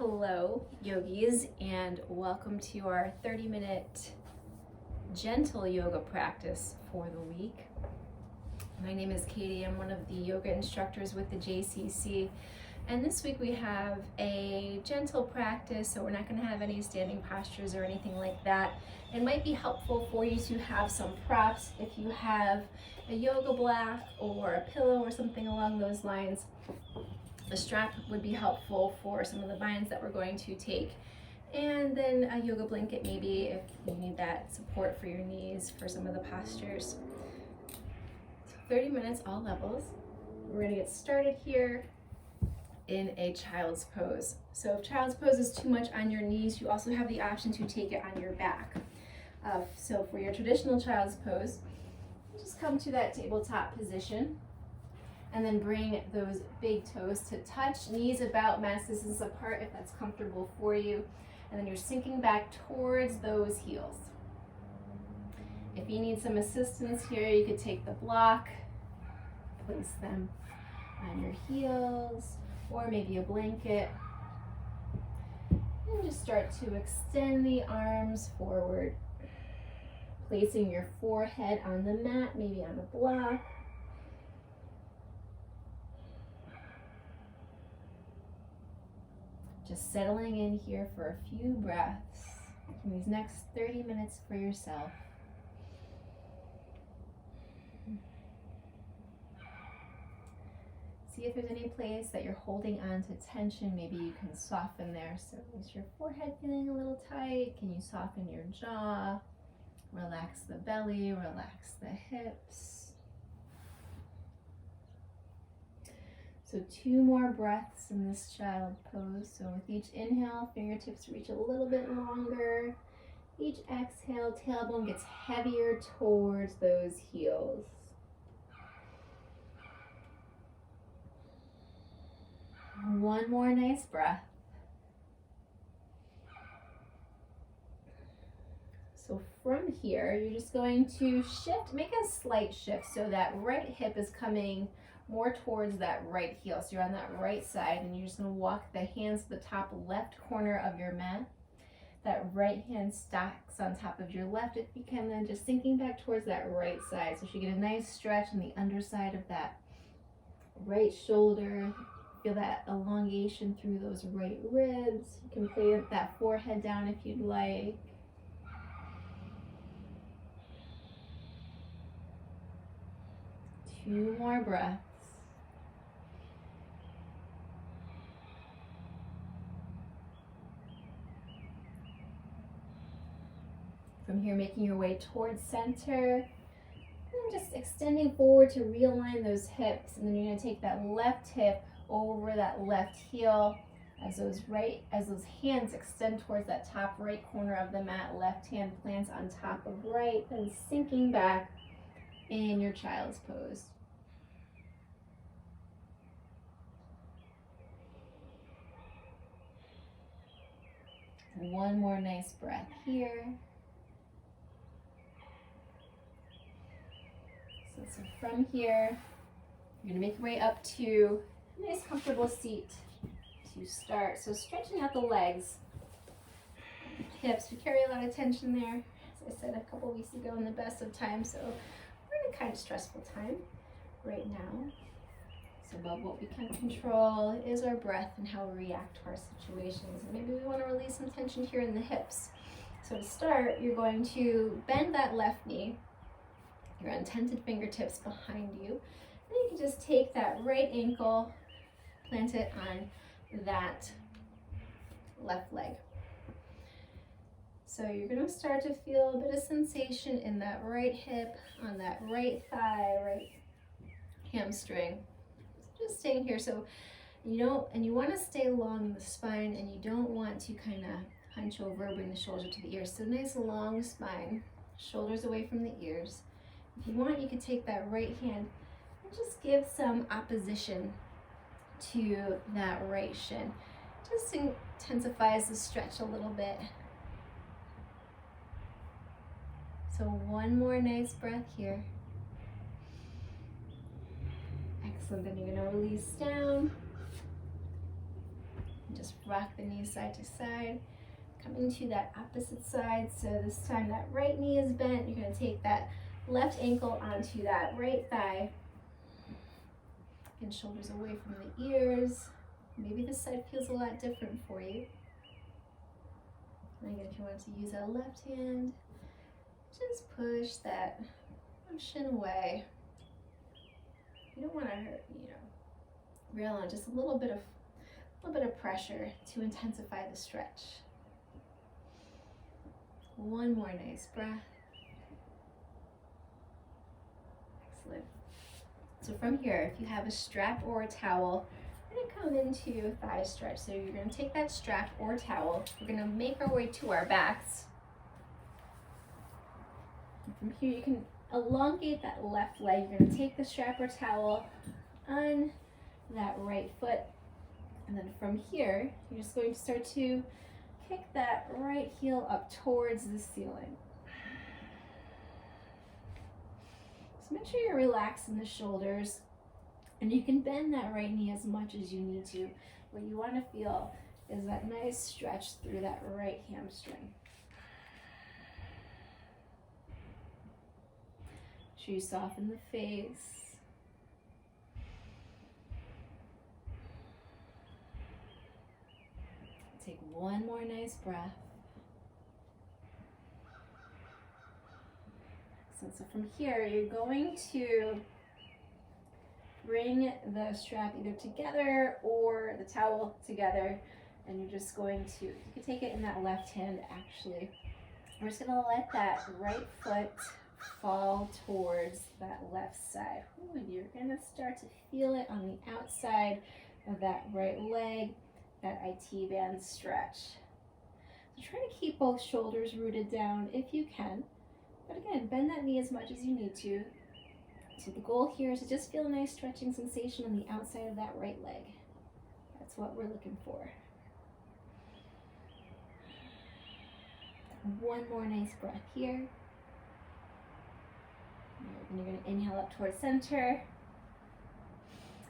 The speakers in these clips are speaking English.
Hello, yogis, and welcome to our 30-minute gentle yoga practice for the week. My name is Katie. I'm one of the yoga instructors with the JCC, and this week we have a gentle practice, so we're not going to have any standing postures or anything like that. It might be helpful for you to have some props if you have a yoga block or a pillow or something along those lines. A strap would be helpful for some of the binds that we're going to take. And then a yoga blanket maybe if you need that support for your knees for some of the postures. So 30 minutes, all levels. We're gonna get started here in a child's pose. So if child's pose is too much on your knees, you also have the option to take it on your back. So for your traditional child's pose, just come to that tabletop position. And then bring those big toes to touch, knees about mat distance apart if that's comfortable for you. And then you're sinking back towards those heels. If you need some assistance here, you could take the block, place them on your heels, or maybe a blanket. And just start to extend the arms forward, placing your forehead on the mat, maybe on the block. Just settling in here for a few breaths in these next 30 minutes for yourself. See if there's any place that you're holding on to tension. Maybe you can soften there. So is your forehead feeling a little tight? Can you soften your jaw? Relax the belly, relax the hips. So 2 more breaths in this child pose. So with each inhale, fingertips reach a little bit longer. Each exhale, tailbone gets heavier towards those heels. One more nice breath. So from here, you're just going to shift, make a slight shift so that right hip is coming more towards that right heel. So you're on that right side and you're just going to walk the hands to the top left corner of your mat. That right hand stacks on top of your left. It can then just sinking back towards that right side. So you get a nice stretch on the underside of that right shoulder. Feel that elongation through those right ribs. You can play that forehead down if you'd like. Two more breaths. From here, making your way towards center, and just extending forward to realign those hips. And then you're going to take that left hip over that left heel as those hands extend towards that top right corner of the mat. Left hand plants on top of right, then sinking back in your child's pose. One more nice breath here. So from here, you're going to make your way up to a nice comfortable seat to start. So stretching out the legs, hips. We carry a lot of tension there, as I said a couple weeks ago in the best of times. So we're in a kind of stressful time right now. So above what we can control is our breath and how we react to our situations. And maybe we want to release some tension here in the hips. So to start, you're going to bend that left knee, your untented fingertips behind you. And you can just take that right ankle, plant it on that left leg. So you're going to start to feel a bit of sensation in that right hip, on that right thigh, right hamstring. Just staying here. So you want to stay along the spine, and you don't want to kind of hunch over, bring the shoulder to the ears. So nice long spine, shoulders away from the ears. If you want, you could take that right hand and just give some opposition to that right shin. Just intensifies the stretch a little bit. So one more nice breath here. Excellent. Then you're going to release down. just rock the knees side to side. Coming to that opposite side, so this time that right knee is bent. You're going to take that left ankle onto that right thigh. And shoulders away from the ears. Maybe this side feels a lot different for you. And again, if you want to use that left hand, just push that shin away. You don't want to hurt, reel on just a little bit of pressure to intensify the stretch. One more nice breath. Excellent. So from here, if you have a strap or a towel, we're going to come into thigh stretch. So you're going to take that strap or towel. We're going to make our way to our backs. And from here, you can elongate that left leg. You're going to take the strap or towel on that right foot. And then from here, you're just going to start to kick that right heel up towards the ceiling. So make sure you're relaxing the shoulders, and you can bend that right knee as much as you need to. What you want to feel is that nice stretch through that right hamstring. Make sure you soften the face. Take one more nice breath. So from here, you're going to bring the strap either together or the towel together, and you're just going to, you can take it in that left hand actually. We're just gonna let that right foot fall towards that left side. Ooh, and you're gonna start to feel it on the outside of that right leg, that IT band stretch. So try to keep both shoulders rooted down if you can. But again, bend that knee as much as you need to. So the goal here is to just feel a nice stretching sensation on the outside of that right leg. That's what we're looking for. One more nice breath here. And you're going to inhale up towards center.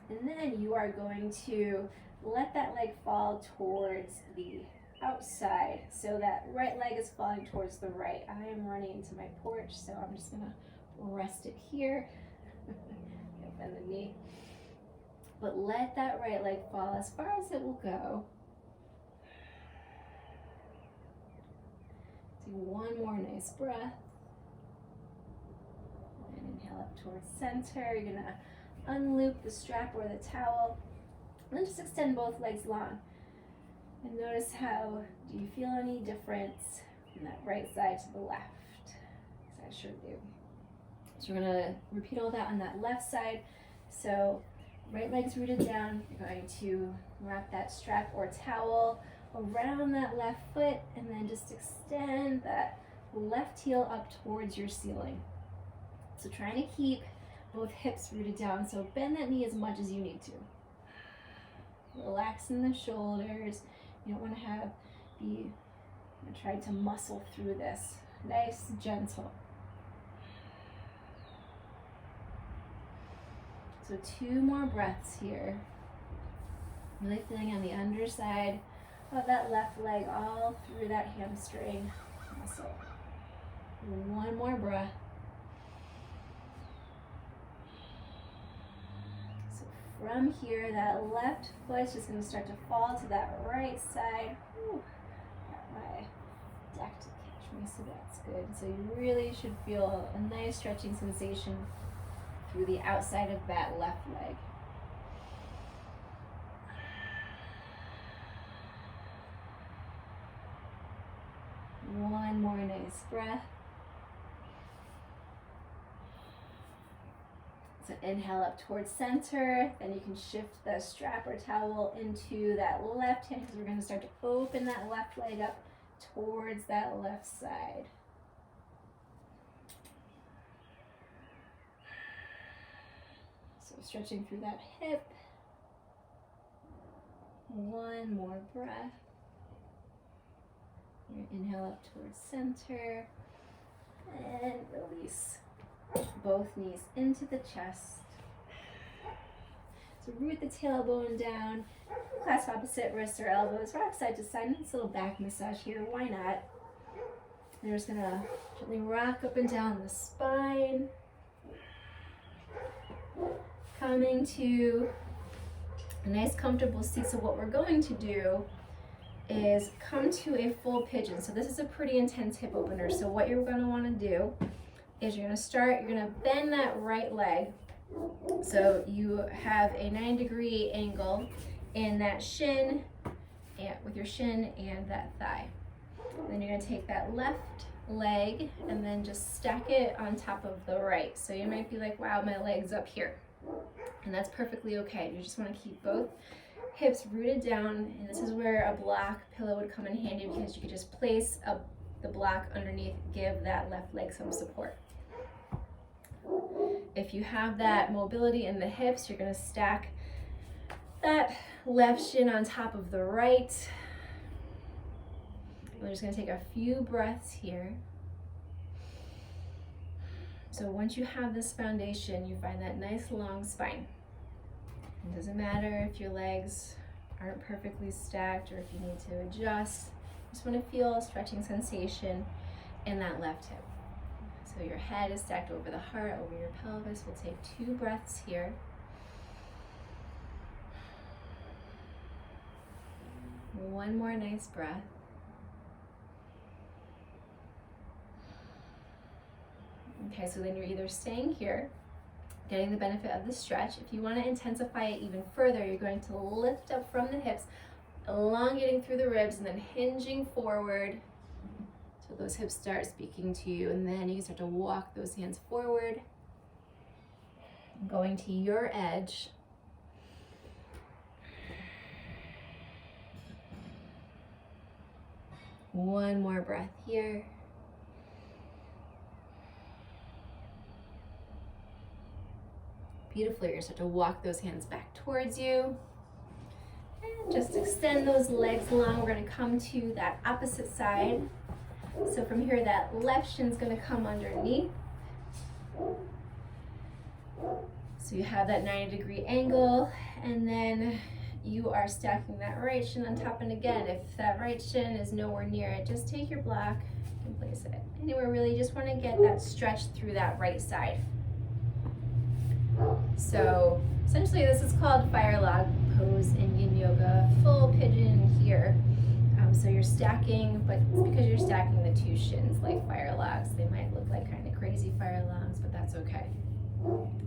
And then you are going to let that leg fall towards the outside, so that right leg is falling towards the right. I am running into my porch, so I'm just gonna rest it here. Bend the knee. But let that right leg fall as far as it will go. Do one more nice breath. And inhale up towards center. You're gonna unloop the strap or the towel. And then just extend both legs long. And notice how, do you feel any difference from that right side to the left? Because I sure do. So we're gonna repeat all that on that left side. So right leg's rooted down. You're going to wrap that strap or towel around that left foot, and then just extend that left heel up towards your ceiling. So trying to keep both hips rooted down. So bend that knee as much as you need to. Relaxing the shoulders. You don't want to be trying to muscle through this. Nice, gentle. So 2 more breaths here. Really feeling on the underside of that left leg all through that hamstring muscle. 1 more breath. So from here, that left foot's just going to start to fall to that right side. Ooh, got my deck to catch me, so that's good. So you really should feel a nice stretching sensation through the outside of that left leg. One more nice breath. So inhale up towards center, then you can shift the strap or towel into that left hand, because we're going to start to open that left leg up towards that left side. So stretching through that hip. 1 more breath. Inhale up towards center, and release both knees into the chest. So root the tailbone down, clasp opposite wrists or elbows, rock side to side. Nice little back massage here, why not? And we're just gonna gently rock up and down the spine. Coming to a nice comfortable seat. So what we're going to do is come to a full pigeon. So this is a pretty intense hip opener. So what you're gonna wanna do is you're gonna bend that right leg. So you have a 90-degree angle in that shin, and with your shin and that thigh. Then you're gonna take that left leg and then just stack it on top of the right. So you might be like, wow, my leg's up here. And that's perfectly okay. You just wanna keep both hips rooted down, and this is where a block pillow would come in handy because you could just place the block underneath, give that left leg some support. If you have that mobility in the hips, you're gonna stack that left shin on top of the right. We're just gonna take a few breaths here. So once you have this foundation, you find that nice long spine. It doesn't matter if your legs aren't perfectly stacked or if you need to adjust. You just want to feel a stretching sensation in that left hip. So your head is stacked over the heart, over your pelvis. We'll take 2 breaths here. One more nice breath. Okay, so then you're either staying here, getting the benefit of the stretch. If you want to intensify it even further, you're going to lift up from the hips, elongating through the ribs, and then hinging forward so those hips start speaking to you. And then you can start to walk those hands forward, going to your edge. One more breath here. Beautifully, you're going to start to walk those hands back towards you. And just extend those legs long. We're going to come to that opposite side. So from here, that left shin's going to come underneath. So you have that 90-degree angle, and then you are stacking that right shin on top. And again, if that right shin is nowhere near it, just take your block and place it anywhere. Really just want to get that stretch through that right side. So essentially this is called fire log pose in yin yoga, full pigeon here. So you're stacking, but it's because you're stacking the 2 shins like fire logs. They might look like kind of crazy fire logs, but that's okay.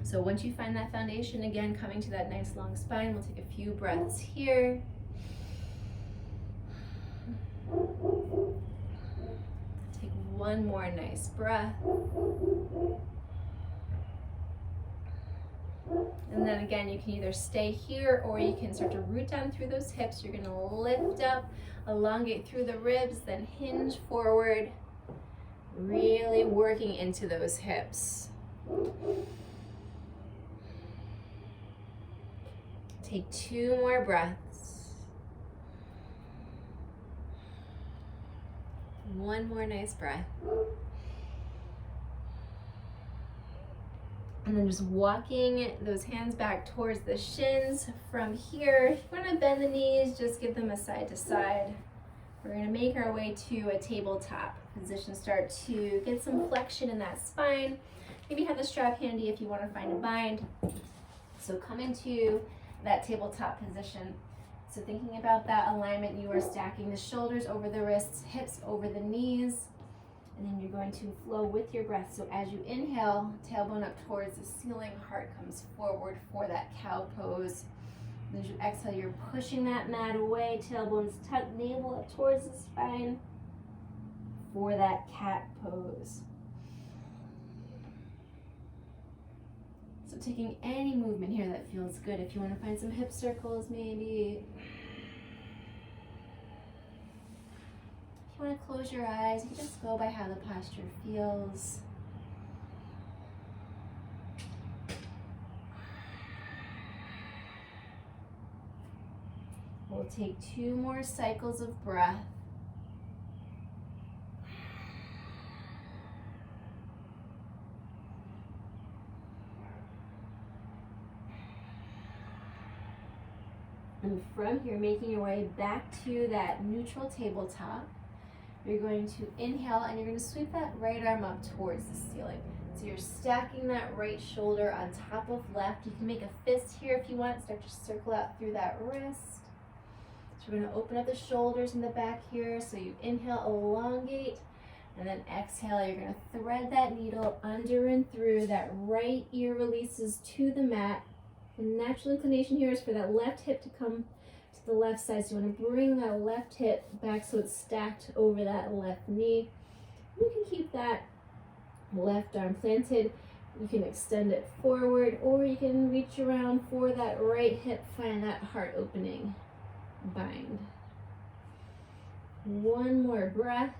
So once you find that foundation, again, coming to that nice long spine, we'll take a few breaths here. Take one more nice breath. And then again, you can either stay here or you can start to root down through those hips. You're gonna lift up, elongate through the ribs, then hinge forward, really working into those hips. Take 2 more breaths. One more nice breath. And then just walking those hands back towards the shins. From here, if you want to bend the knees, just give them a side to side. We're going to make our way to a tabletop position. Start to get some flexion in that spine. Maybe have the strap handy if you want to find a bind. So come into that tabletop position. So thinking about that alignment, you are stacking the shoulders over the wrists, hips over the knees. And then you're going to flow with your breath. So as you inhale, tailbone up towards the ceiling, heart comes forward for that cow pose. And as you exhale, you're pushing that mat away, tailbone's tucked, navel up towards the spine for that cat pose. So taking any movement here that feels good. If you want to find some hip circles, maybe. If you want to close your eyes, you just go by how the posture feels. We'll take 2 more cycles of breath. And from here, making your way back to that neutral tabletop, you're going to inhale and you're going to sweep that right arm up towards the ceiling. So you're stacking that right shoulder on top of left. You can make a fist here if you want. Start to circle out through that wrist. So we're going to open up the shoulders in the back here. So you inhale, elongate, and then exhale. You're going to thread that needle under and through. That right ear releases to the mat. The natural inclination here is for that left hip to come to the left side. So you want to bring that left hip back so it's stacked over that left knee. You can keep that left arm planted. You can extend it forward, or you can reach around for that right hip, find that heart opening bind. One more breath.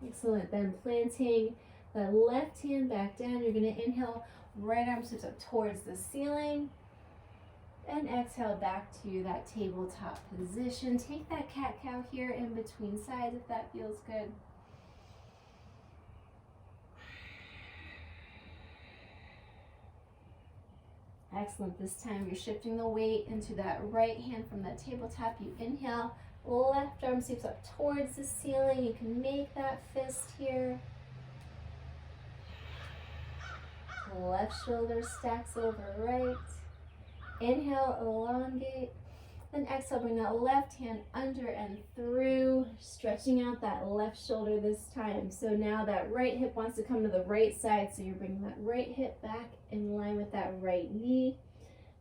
Excellent. Then planting the left hand back down, you're going to inhale, right arm sweeps up towards the ceiling, and exhale back to that tabletop position. Take that cat-cow here in between sides if that feels good. Excellent. This time you're shifting the weight into that right hand from that tabletop. You inhale, left arm sweeps up towards the ceiling. You can make that fist here. Left shoulder stacks over right. Inhale, elongate. Then exhale, bring that left hand under and through, stretching out that left shoulder this time. So now that right hip wants to come to the right side, so you're bringing that right hip back in line with that right knee.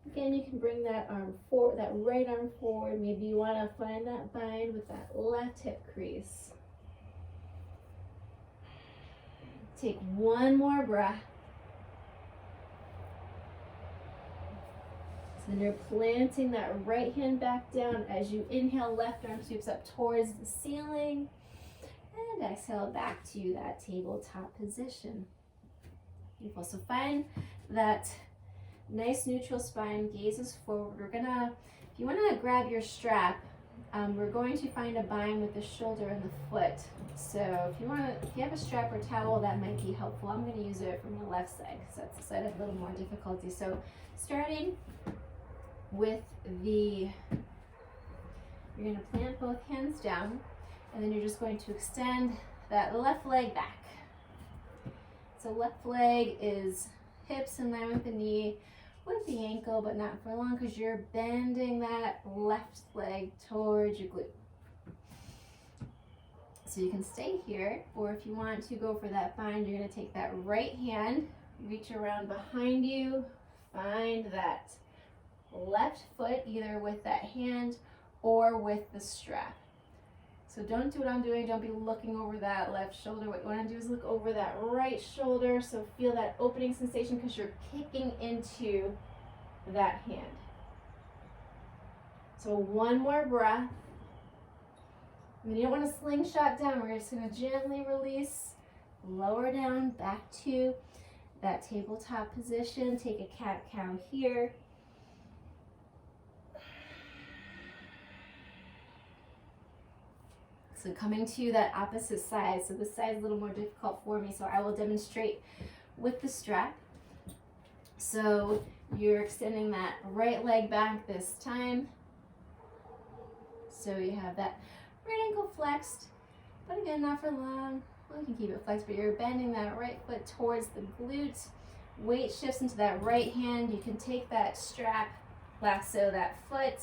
Again, you can bring that arm forward, that right arm forward. Maybe you want to find that bind with that left hip crease. Take one more breath. So then you're planting that right hand back down as you inhale, left arm sweeps up towards the ceiling, and exhale back to that tabletop position. Beautiful. So find that nice neutral spine, gazes forward. We're gonna, if you wanna grab your strap, we're going to find a bind with the shoulder and the foot. So if you have a strap or towel, that might be helpful. I'm gonna use it from the left side because that's the side I have a little more difficulty. So starting with you're going to plant both hands down, and then you're just going to extend that left leg back. So left leg is hips in line with the knee, with the ankle, but not for long because you're bending that left leg towards your glute. So you can stay here, or if you want to go for that bind, you're going to take that right hand, reach around behind you, find that left foot either with that hand or with the strap. So don't do what I'm doing. Don't be looking over that left shoulder. What you want to do is look over that right shoulder. So feel that opening sensation because you're kicking into that hand. So one more breath. And then you don't want to slingshot down. We're just going to gently release, lower down, back to that tabletop position. Take a cat-cow here. So coming to that opposite side. So this side is a little more difficult for me, so I will demonstrate with the strap. So you're extending that right leg back this time. So you have that right ankle flexed, but again, not for long. Well, you can keep it flexed, but you're bending that right foot towards the glutes. Weight shifts into that right hand. You can take that strap, lasso that foot.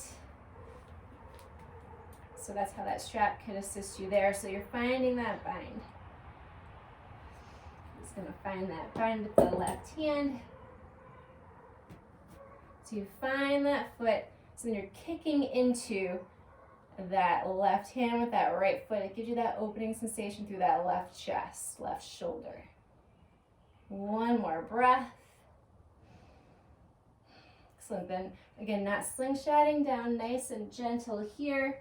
So that's how that strap can assist you there. So you're finding that bind. Just gonna find that bind with the left hand. So you find that foot. So then you're kicking into that left hand with that right foot. It gives you that opening sensation through that left chest, left shoulder. One more breath. Excellent. Then again, not slingshotting down, nice and gentle here.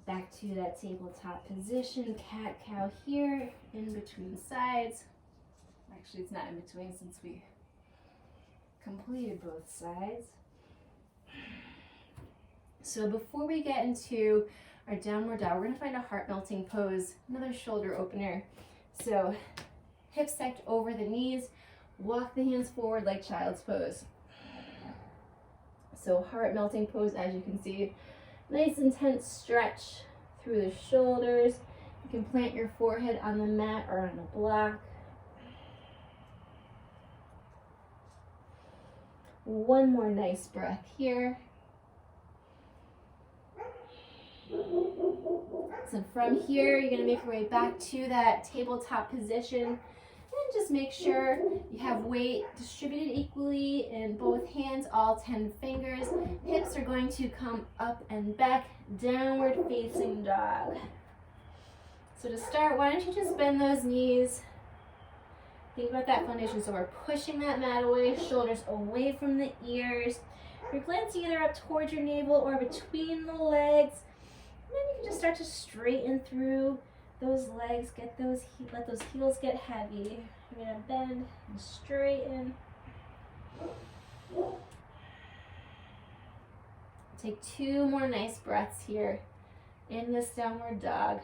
Back to that tabletop position, cat-cow here, in between sides. Actually, it's not in between since we completed both sides. So before we get into our downward dog, we're gonna find a heart melting pose, another shoulder opener. So hips stacked over the knees, walk the hands forward like child's pose. So heart melting pose, as you can see. Nice intense stretch through the shoulders. You can plant your forehead on the mat or on a block. One more nice breath here. So from here, you're gonna make your way back to that tabletop position, and just make sure you have weight distributed equally in both hands, all 10 fingers. Hips are going to come up and back, downward facing dog. So to start, why don't you just bend those knees? Think about that foundation. So we're pushing that mat away, shoulders away from the ears. You're glancing either up towards your navel or between the legs. And then you can just start to straighten through those legs. Let those heels get heavy. You're gonna bend and straighten. Take 2 more nice breaths here in this downward dog.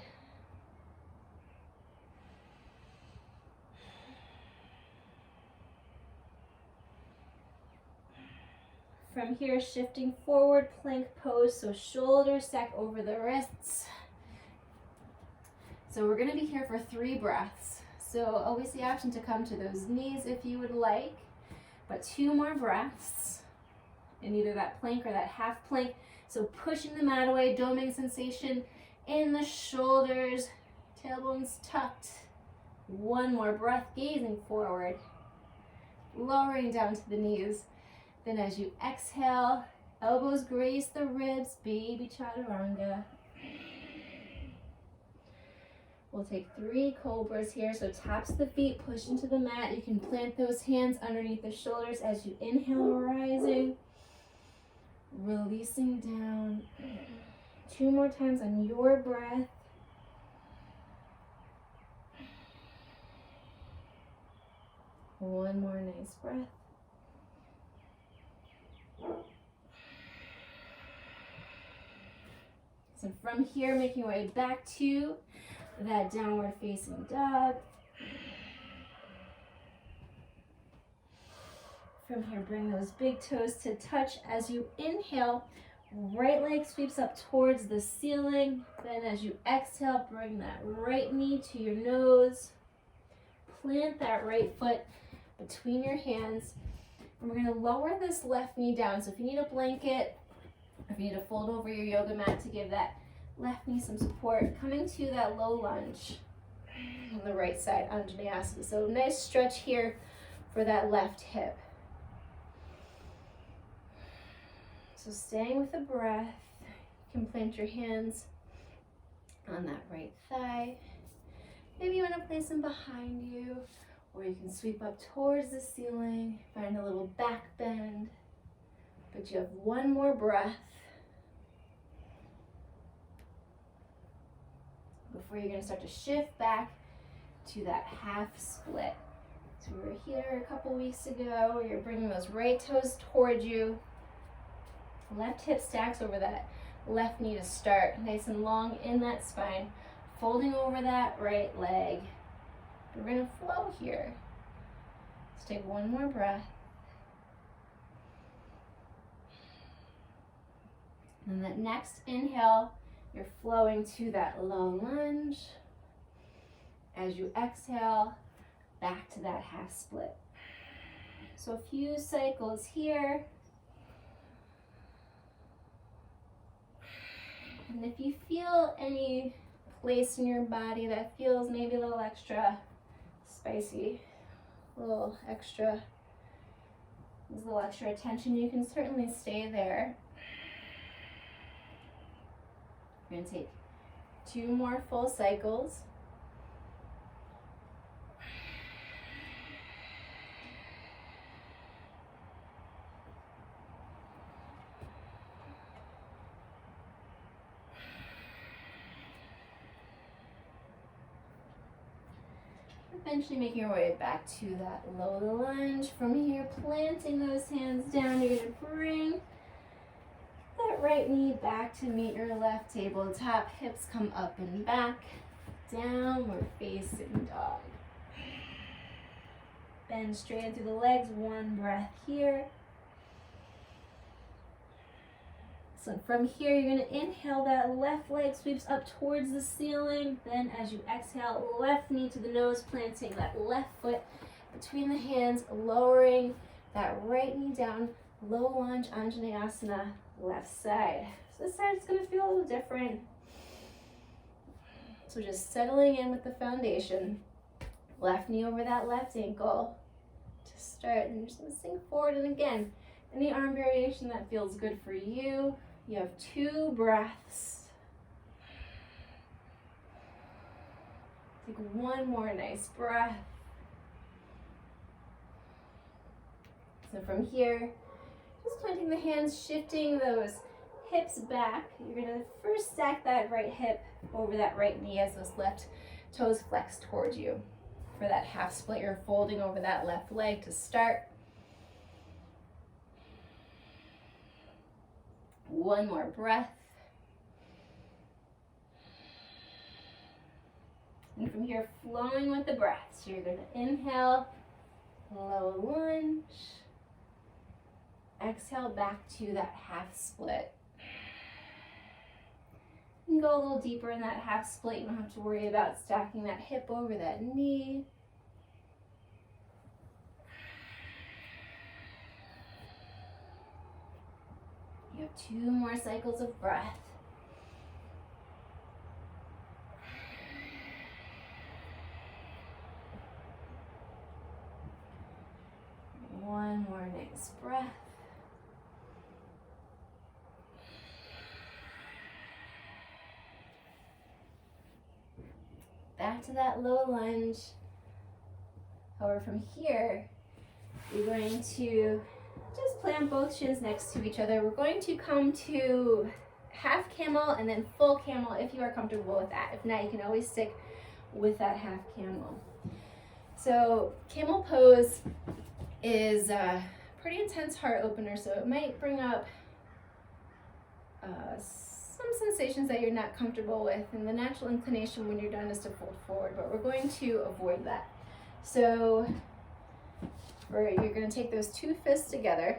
From here, shifting forward, plank pose, so shoulders stack over the wrists. So we're gonna be here for 3 breaths. So always the option to come to those knees if you would like, but 2 more breaths in either that plank or that half plank. So pushing the mat away, doming sensation in the shoulders, tailbones tucked. 1 more breath, gazing forward, lowering down to the knees. Then as you exhale, elbows grace the ribs, baby chaturanga. We'll take 3 cobras here. So taps the feet, push into the mat. You can plant those hands underneath the shoulders as you inhale, rising. Releasing down. 2 more times on your breath. One more nice breath. So from here, making your way back to that downward facing dog. From here, bring those big toes to touch as you inhale. Right leg sweeps up towards the ceiling. Then as you exhale, bring that right knee to your nose. Plant that right foot between your hands. And we're gonna lower this left knee down. So if you need a blanket, if you need to fold over your yoga mat to give that left knee some support, coming to that low lunge on the right side, Anjaneyasana. So nice stretch here for that left hip. So staying with the breath, you can plant your hands on that right thigh. Maybe you want to place them behind you, or you can sweep up towards the ceiling, find a little back bend. But you have 1 more breath before you're going to start to shift back to that half split. So we were here a couple weeks ago, where you're bringing those right toes towards you. Left hip stacks over that left knee to start, nice and long in that spine, folding over that right leg. We're going to flow here. Let's take 1 more breath. And that next inhale, you're flowing to that low lunge. As you exhale, back to that half split. So a few cycles here. And if you feel any place in your body that feels maybe a little extra spicy, a little extra attention, you can certainly stay there. We're going to take 2 more full cycles. Eventually making your way back to that low lunge. From here, planting those hands down, you're going to bring that right knee back to meet your left tabletop. Hips come up and back. Downward facing dog. Bend straight through the legs. 1 breath here. Excellent. From here, you're going to inhale, that left leg sweeps up towards the ceiling. Then as you exhale, left knee to the nose, planting that left foot between the hands, lowering that right knee down, low lunge, Anjaneyasana, left side. So this side is going to feel a little different. So just settling in with the foundation. Left knee over that left ankle to start. And you're just going to sink forward. And again, any arm variation that feels good for you. You have 2 breaths. Take one more nice breath. So from here, just planting the hands, shifting those hips back. You're going to first stack that right hip over that right knee as those left toes flex towards you. For that half split, you're folding over that left leg to start. One more breath. And from here, flowing with the breath. So you're going to inhale, low lunge. Exhale back to that half split. You can go a little deeper in that half split. You don't have to worry about stacking that hip over that knee. You have 2 more cycles of breath. One more nice breath. Back to that low lunge. However, from here, you're going to just plant both shins next to each other. We're going to come to half camel and then full camel if you are comfortable with that. If not, you can always stick with that half camel. So camel pose is a pretty intense heart opener, so it might bring up some sensations that you're not comfortable with, and the natural inclination when you're done is to fold forward, but we're going to avoid that. So you're going to take those 2 fists together.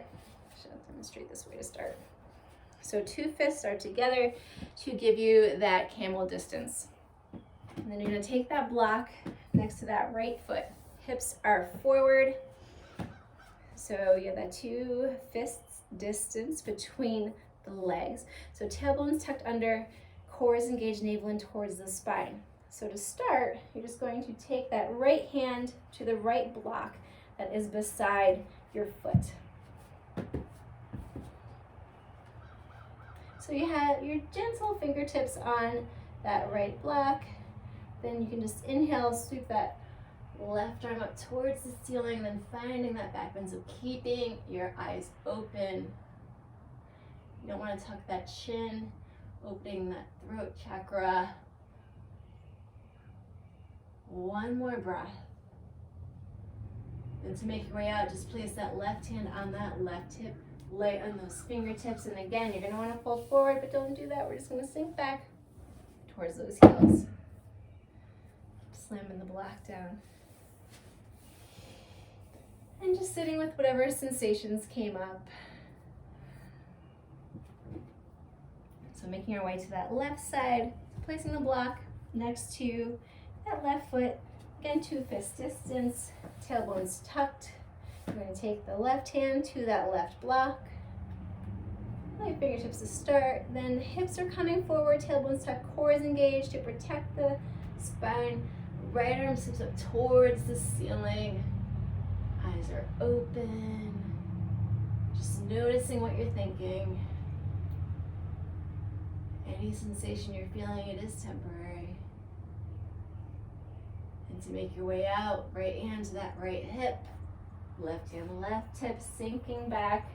I'll demonstrate this way to start. So 2 fists are together to give you that camel distance. And then you're going to take that block next to that right foot. Hips are forward. So you have that 2 fists distance between the legs. So tailbone's tucked under, core is engaged, navel in towards the spine. So to start, you're just going to take that right hand to the right block that is beside your foot. So you have your gentle fingertips on that right block. Then you can just inhale, sweep that left arm up towards the ceiling, and then finding that back bend. So keeping your eyes open. You don't want to tuck that chin, opening that throat chakra. One more breath. Then to make your way out, just place that left hand on that left hip, light on those fingertips. And again, you're going to want to fold forward, but don't do that. We're just going to sink back towards those heels. Slamming the block down. And just sitting with whatever sensations came up. So making our way to that left side, placing the block next to that left foot. Again, 2 fist distance, tailbone's tucked. You're going to take the left hand to that left block. Light fingertips to start. Then hips are coming forward, tailbone's tucked, core is engaged to protect the spine. Right arm slips up towards the ceiling. Eyes are open. Just noticing what you're thinking. Any sensation you're feeling, it is temporary. And to make your way out, right hand to that right hip, left hand left hip sinking back.